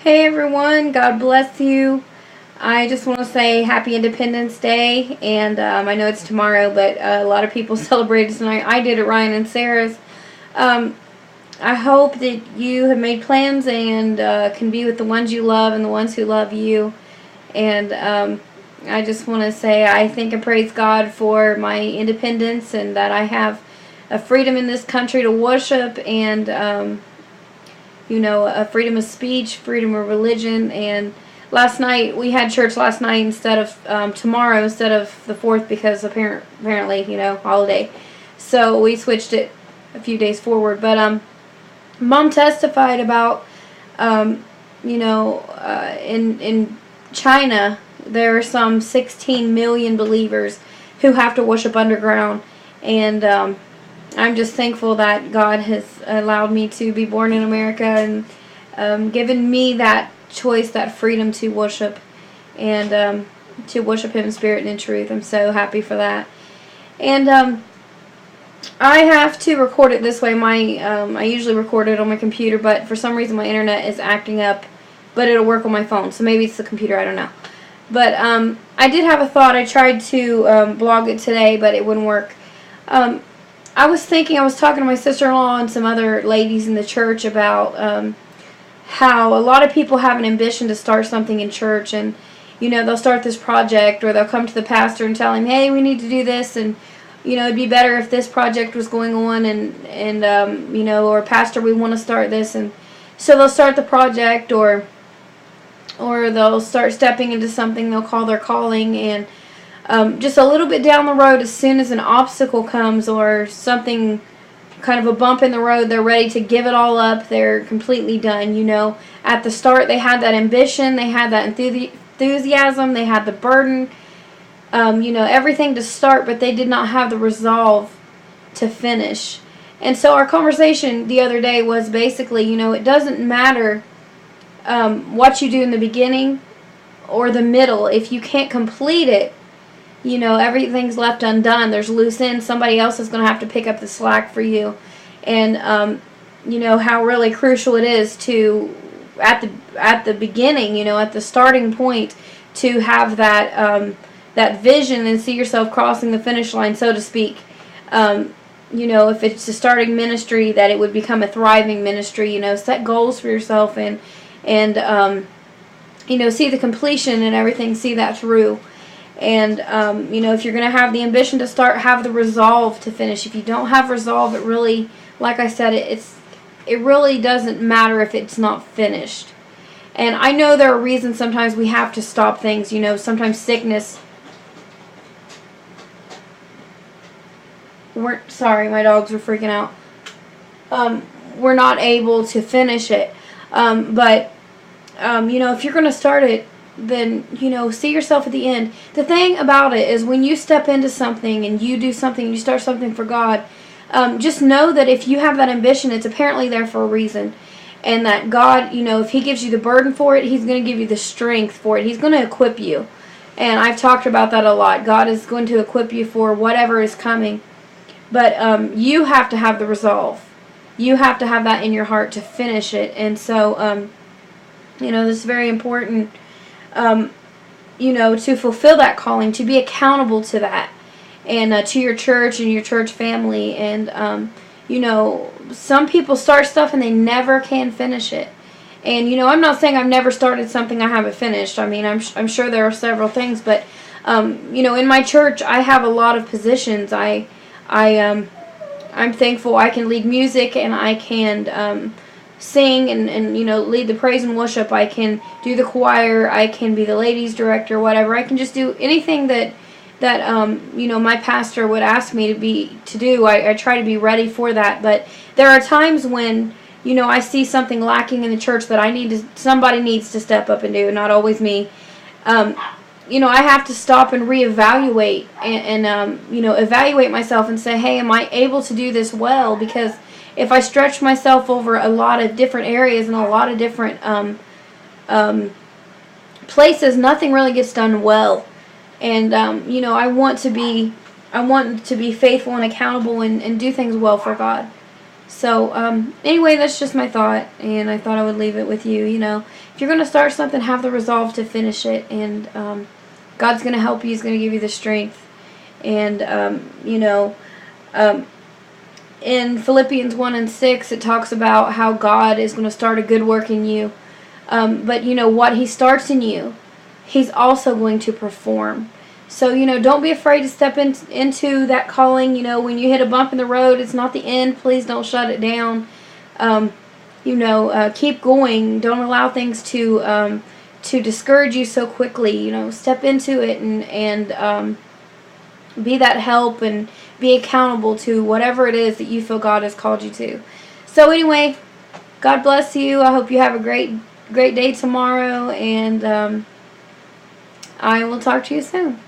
Hey everyone, God bless you. I just want to say Happy Independence Day, and I know it's tomorrow, but a lot of people celebrate it tonight. I did at Ryan and Sarah's. Um, I hope that you have made plans and can be with the ones you love and the ones who love you. And I just want to say I thank and praise God for my independence and that I have a freedom in this country to worship and a freedom of speech, freedom of religion. And last night we had church last night instead of tomorrow instead of the 4th because apparently holiday. So we switched it a few days forward. But Mom testified about in China there are some 16 million believers who have to worship underground, and I'm just thankful that God has allowed me to be born in America and given me that choice, that freedom to worship and to worship Him in spirit and in truth. I'm so happy for that. And I have to record it this way. I usually record it on my computer, but for some reason my internet is acting up, but it'll work on my phone. So maybe it's the computer, I don't know. But I did have a thought. I tried to blog it today, but it wouldn't work. I was talking to my sister-in-law and some other ladies in the church about how a lot of people have an ambition to start something in church, and they'll start this project, or they'll come to the pastor and tell him, hey, we need to do this, and it'd be better if this project was going on, and or pastor, we want to start this, and so they'll start the project, or they'll start stepping into something they'll call their calling, and just a little bit down the road, as soon as an obstacle comes or something, kind of a bump in the road, they're ready to give it all up. They're completely done. At the start, they had that ambition, they had that enthusiasm, they had the burden, everything to start, but they did not have the resolve to finish. And so our conversation the other day was basically, it doesn't matter what you do in the beginning or the middle. If you can't complete it, everything's left undone. There's loose ends. Somebody else is going to have to pick up the slack for you. And, how really crucial it is to, at the beginning, at the starting point, to have that vision and see yourself crossing the finish line, so to speak. If it's a starting ministry, that it would become a thriving ministry. Set goals for yourself and see the completion and everything, see that through. And, if you're going to have the ambition to start, have the resolve to finish. If you don't have resolve, it really, like I said, it really doesn't matter if it's not finished. And I know there are reasons sometimes we have to stop things. Sometimes sickness. Sorry, my dogs are freaking out. We're not able to finish it. But if you're going to start it, then, see yourself at the end. The thing about it is when you step into something and you do something, you start something for God, just know that if you have that ambition, it's apparently there for a reason. And that God, if He gives you the burden for it, He's going to give you the strength for it. He's going to equip you. And I've talked about that a lot. God is going to equip you for whatever is coming. But you have to have the resolve. You have to have that in your heart to finish it. And so, this is very important. To fulfill that calling, to be accountable to that, and to your church and your church family. And, some people start stuff and they never can finish it. And, I'm not saying I've never started something I haven't finished. I mean, I'm sure there are several things, but, in my church, I have a lot of positions. I'm thankful I can lead music, and I can, sing and lead the praise and worship. I can do the choir. I can be the ladies director, whatever. I can just do anything that my pastor would ask me to do. I try to be ready for that. But there are times when I see something lacking in the church that somebody needs to step up and do, not always me. I have to stop and reevaluate and evaluate myself and say, hey, am I able to do this well? Because if I stretch myself over a lot of different areas and a lot of different places, nothing really gets done well. And I want to be faithful and accountable and do things well for God. So, anyway, that's just my thought, and I thought I would leave it with you. If you're going to start something, have the resolve to finish it, and God's going to help you. He's going to give you the strength. And, in Philippians 1 and 6, it talks about how God is going to start a good work in you. But, what He starts in you, He's also going to perform. So, don't be afraid to step into that calling. When you hit a bump in the road, it's not the end. Please don't shut it down. Keep going. Don't allow things to discourage you so quickly. Step into it and be that help and be accountable to whatever it is that you feel God has called you to. So anyway, God bless you. I hope you have a great day tomorrow, and I will talk to you soon.